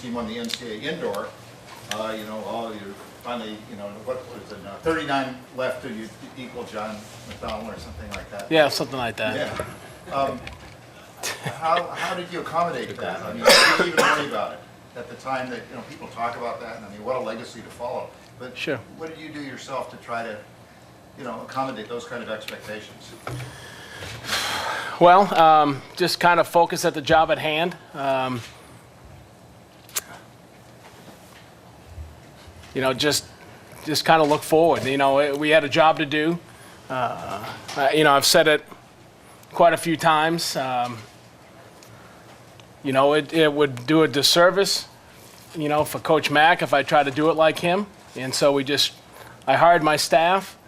team won the NCAA indoor, you know, you're finally, you know, what was it, 39 left to you equal John McDonald or something like that. Yeah, something like that. Yeah. How did you accommodate that? I mean, did you even worry about it at the time that, you know, people talk about that, and I mean, what a legacy to follow. But sure. What did you do yourself to try to, you know, accommodate those kind of expectations? Well, just kind of focus at the job at hand. You know, just kind of look forward. You know, we had a job to do. You know, I've said it quite a few times. You know, it would do a disservice, you know, for Coach Mack if I tried to do it like him. And so I hired my staff.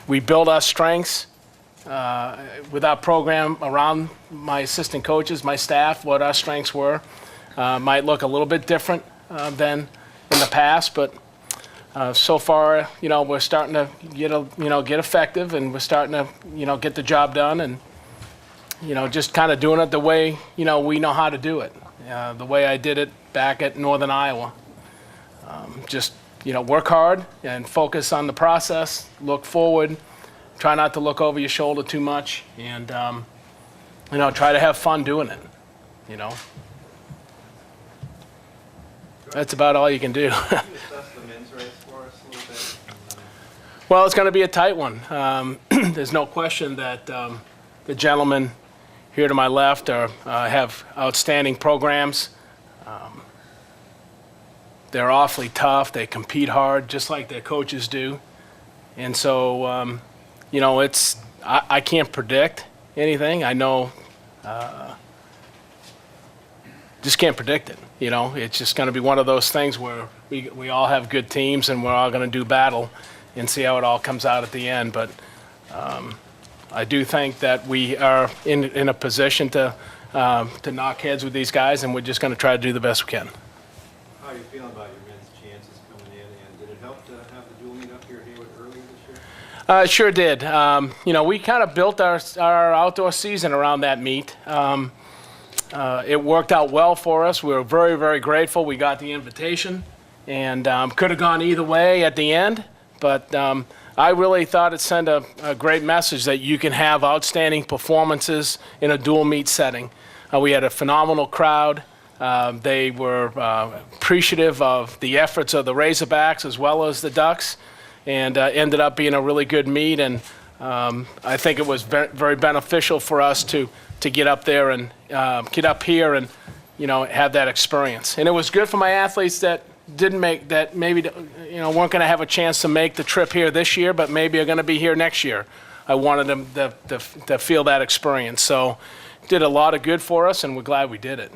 We built our strengths with our program around my assistant coaches, my staff, what our strengths were. Might look a little bit different than in the past, but so far, you know, we're starting to get effective, and we're starting to, you know, get the job done, and, you know, just kind of doing it the way, you know, we know how to do it, the way I did it back at Northern Iowa. Just, you know, work hard and focus on the process, look forward, try not to look over your shoulder too much, and, you know, try to have fun doing it, you know. That's about all you can do. Can you assess the men's race for us a little bit? Well, it's going to be a tight one. There's no question that the gentlemen here to my left have outstanding programs. They're awfully tough. They compete hard, just like their coaches do. And so, you know, I can't predict anything. I know, just can't predict it. You know, it's just going to be one of those things where we all have good teams, and we're all going to do battle and see how it all comes out at the end. But I do think that we are in a position to knock heads with these guys, and we're just going to try to do the best we can. How are you feeling about your men's chances coming in, and did it help to have the dual meet up here at Hayward earlier this year? It sure did. You know, we kind of built our outdoor season around that meet. It worked out well for us. We were very, very grateful. We got the invitation, and could have gone either way at the end. But I really thought it sent a great message that you can have outstanding performances in a dual meet setting. We had a phenomenal crowd. They were appreciative of the efforts of the Razorbacks as well as the Ducks, and ended up being a really good meet. And I think it was very beneficial for us to get up there and get up here and, you know, have that experience. And it was good for my athletes that maybe, you know, weren't going to have a chance to make the trip here this year, but maybe are going to be here next year. I wanted them to feel that experience. So it did a lot of good for us, and we're glad we did it.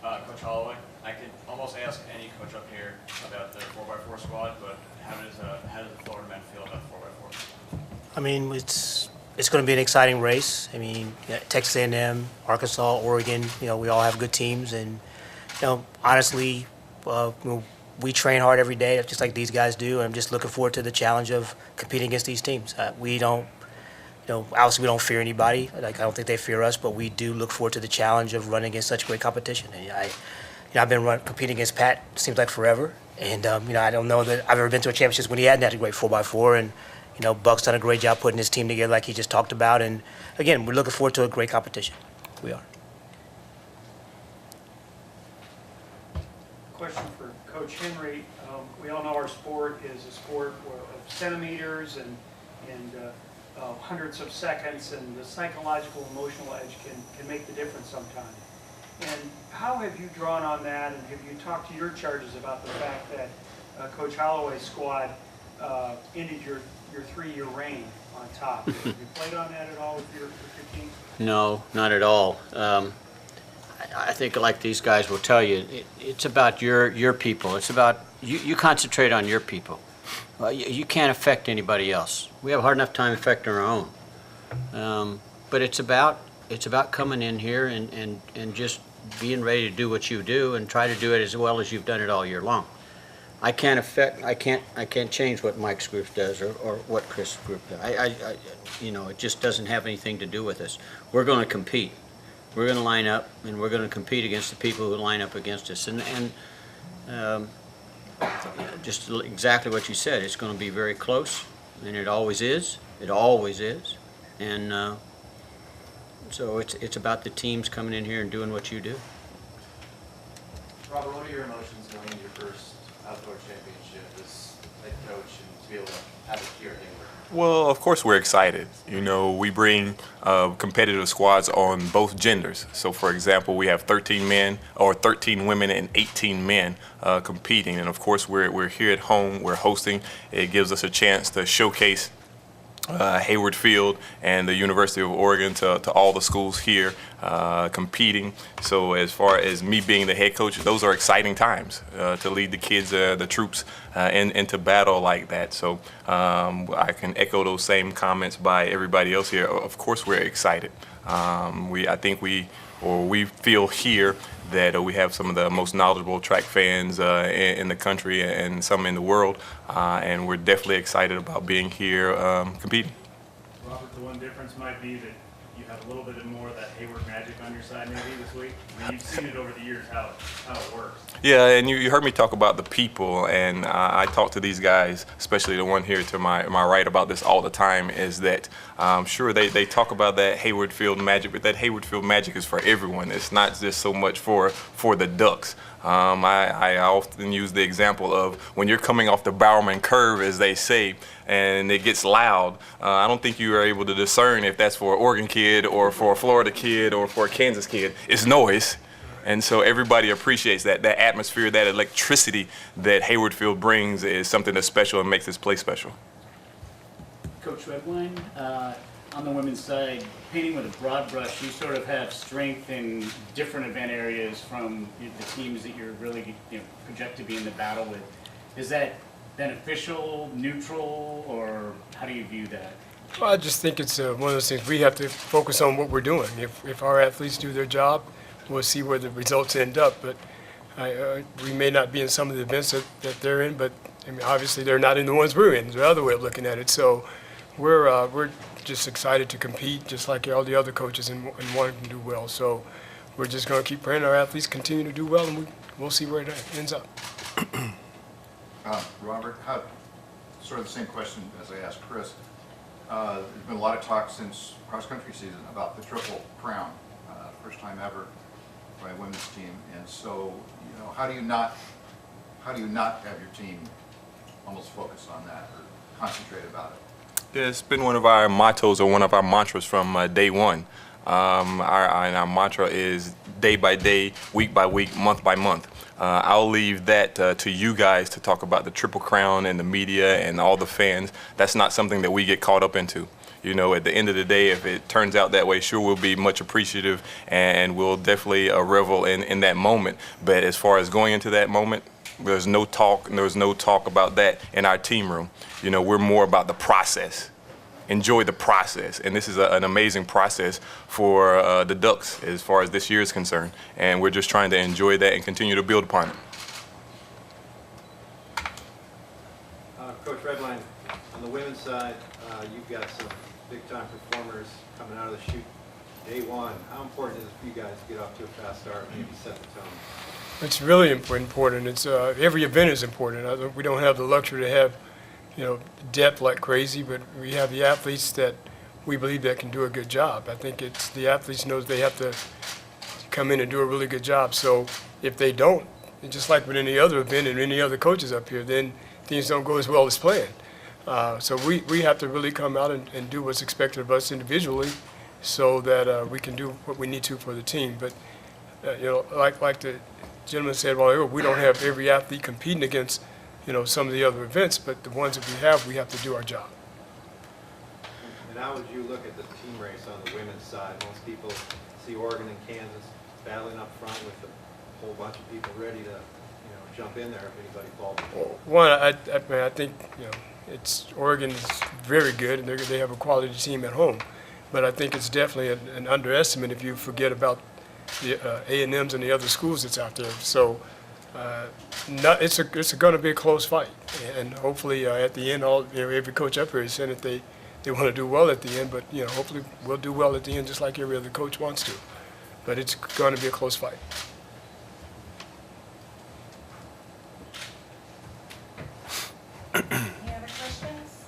Coach Holloway, I could almost ask any coach up here about the 4x4 squad, but how does the Florida men feel about 4x4? I mean, it's going to be an exciting race. I mean, Texas A&M, Arkansas, Oregon, you know, we all have good teams, and, you know, honestly, we train hard every day, just like these guys do. And I'm just looking forward to the challenge of competing against these teams. We don't, you know, obviously we don't fear anybody. Like, I don't think they fear us, but we do look forward to the challenge of running against such great competition. And I've been competing against Pat, seems like forever. And, you know, I don't know that I've ever been to a championship when he hadn't had a great 4x4. And, you know, Buck's done a great job putting his team together like he just talked about. And, again, we're looking forward to a great competition. We are. Question for Coach Henry. We all know our sport is a sport of centimeters and hundreds of seconds, and the psychological, emotional edge can make the difference sometimes. And how have you drawn on that, and have you talked to your charges about the fact that Coach Holloway's squad ended your 3-year reign on top? Have you played on that at all with your team? No, not at all. I think, like these guys will tell you, it's about your people. It's about you concentrate on your people. You can't affect anybody else. We have a hard enough time affecting our own. But it's about coming in here and just being ready to do what you do and try to do it as well as you've done it all year long. I can't change what Mike's group does or what Chris' group does. It just doesn't have anything to do with us. We're going to compete. We're going to line up, and we're going to compete against the people who line up against us. Just exactly what you said. It's going to be very close, and it always is. It always is. And so it's about the teams coming in here and doing what you do. Robert, what are your emotions going into your first outdoor championship as head coach and to be able to have it here at Hayward? Well, of course we're excited. We bring competitive squads on both genders. So, for example, we have 13 men or 13 women and 18 men competing. And of course, we're here at home. We're hosting. It gives us a chance to showcase Hayward Field and the University of Oregon to all the schools here competing. So as far as me being the head coach, those are exciting times to lead the kids, the troops into battle like that. So I can echo those same comments by everybody else here. Of course we're excited. We feel here that we have some of the most knowledgeable track fans in the country and some in the world, and we're definitely excited about being here competing. Robert, the one difference might be that you have a little bit more of that Hayward magic on your side maybe this week. I mean, you've seen it over the years how it works. Yeah, and you heard me talk about the people, and I talk to these guys, especially the one here to my right, about this all the time, is that sure, they talk about that Hayward Field magic, but that Hayward Field magic is for everyone. It's not just so much for the Ducks. I often use the example of when you're coming off the Bowerman curve, as they say, and it gets loud, I don't think you are able to discern if that's for an Oregon kid or for a Florida kid or for a Kansas kid. It's noise. And so everybody appreciates that atmosphere, that electricity that Hayward Field brings is something that's special and makes this place special. Coach Redwine, on the women's side, painting with a broad brush, you sort of have strength in different event areas from the teams that you're really project to be in the battle with. Is that beneficial, neutral, or how do you view that? Well, I just think it's one of those things we have to focus on what we're doing. If our athletes do their job, we'll see where the results end up. But we may not be in some of the events that they're in, but I mean, obviously they're not in the ones we're in. There's the other way of looking at it. So we're just excited to compete, just like all the other coaches, and wanting to do well. So we're just going to keep praying our athletes continue to do well, and we'll see where it ends up. Robert, sort of the same question as I asked Chris. There's been a lot of talk since cross-country season about the Triple Crown, first time ever by a women's team. And so, how do you not have your team almost focus on that or concentrate about it? Yeah, it's been one of our mottos or one of our mantras from day one. Our mantra is day by day, week by week, month by month. I'll leave that to you guys to talk about the Triple Crown and the media and all the fans. That's not something that we get caught up into. At the end of the day, if it turns out that way, sure, we'll be much appreciative and we'll definitely revel in that moment. But as far as going into that moment, there's no talk about that in our team room. We're more about the process. Enjoy the process, and this is an amazing process for the Ducks as far as this year is concerned, and we're just trying to enjoy that and continue to build upon it. Coach Redwine, on the women's side, you've got some big-time performers coming out of the chute day one. How important is it for you guys to get off to a fast start and maybe set the tone? It's really important. It's every event is important. We don't have the luxury to have depth like crazy, but we have the athletes that we believe that can do a good job. I think it's the athletes knows they have to come in and do a really good job. So if they don't, just like with any other event and any other coaches up here, then things don't go as well as planned. So we have to really come out and do what's expected of us individually so that we can do what we need to for the team. But, like the gentleman said, well, we don't have every athlete competing against some of the other events, but the ones that we have to do our job. And how would you look at the team race on the women's side? Most people see Oregon and Kansas battling up front with a whole bunch of people ready to, jump in there if anybody falls. One, I think it's Oregon is very good, and they have a quality team at home, but I think it's definitely an underestimate if you forget about the A&Ms and the other schools that's out there. So It's going to be a close fight, and hopefully at the end, every coach up here is saying that they want to do well at the end, but hopefully we'll do well at the end just like every other coach wants to. But it's going to be a close fight. Any other questions?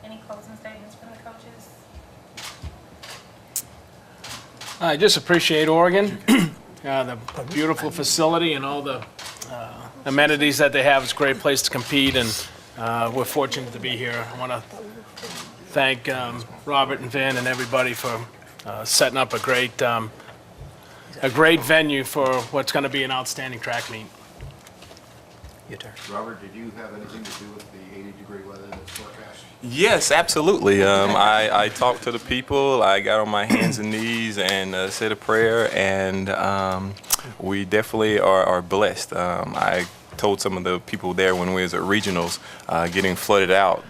Any closing statements from the coaches? I just appreciate Oregon, the beautiful facility and all the amenities that they have. It's a great place to compete, and we're fortunate to be here. I want to thank Robert and Vin and everybody for setting up a great venue for what's going to be an outstanding track meet. Your turn. Robert, did you have anything to do with the 80-degree weather that's forecast? Yes, absolutely. I talked to the people. I got on my hands and knees and said a prayer, and we definitely are blessed. I told some of the people there when we was at regionals getting flooded out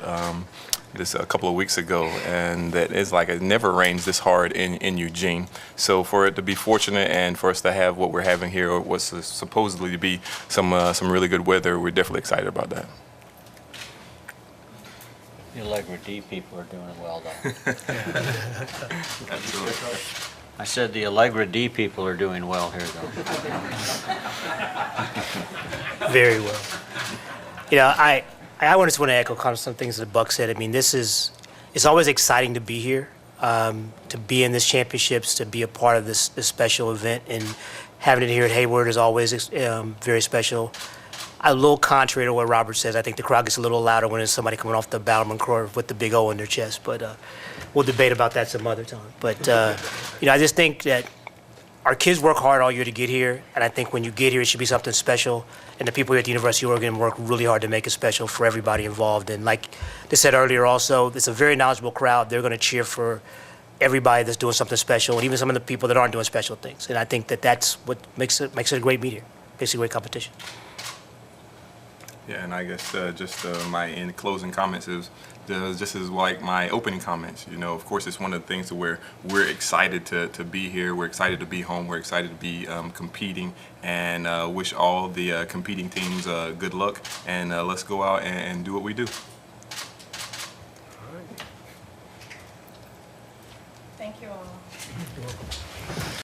this a couple of weeks ago, and that it's like it never rains this hard in Eugene. So for it to be fortunate and for us to have what we're having here, or what's supposedly to be some really good weather, we're definitely excited about that. The Allegra D people are doing well, though. Absolutely. I said the Allegra D people are doing well here, though. Very well. I just want to echo kind of some things that Buck said. I mean, it's always exciting to be here, to be in this championships, to be a part of this special event, and having it here at Hayward is always very special. A little contrary to what Robert says, I think the crowd gets a little louder when there's somebody coming off the Bowerman Court with the big O in their chest, but we'll debate about that some other time. But, I just think that our kids work hard all year to get here, and I think when you get here, it should be something special. And the people here at the University of Oregon work really hard to make it special for everybody involved. And like they said earlier also, it's a very knowledgeable crowd. They're going to cheer for everybody that's doing something special, and even some of the people that aren't doing special things. And I think that that's what makes it a great meet here, makes it a great competition. Yeah, and I guess just my in closing comments is just as like my opening comments. Of course, it's one of the things where we're excited to be here. We're excited to be home. We're excited to be competing, and wish all the competing teams good luck. And let's go out and do what we do. Thank you all.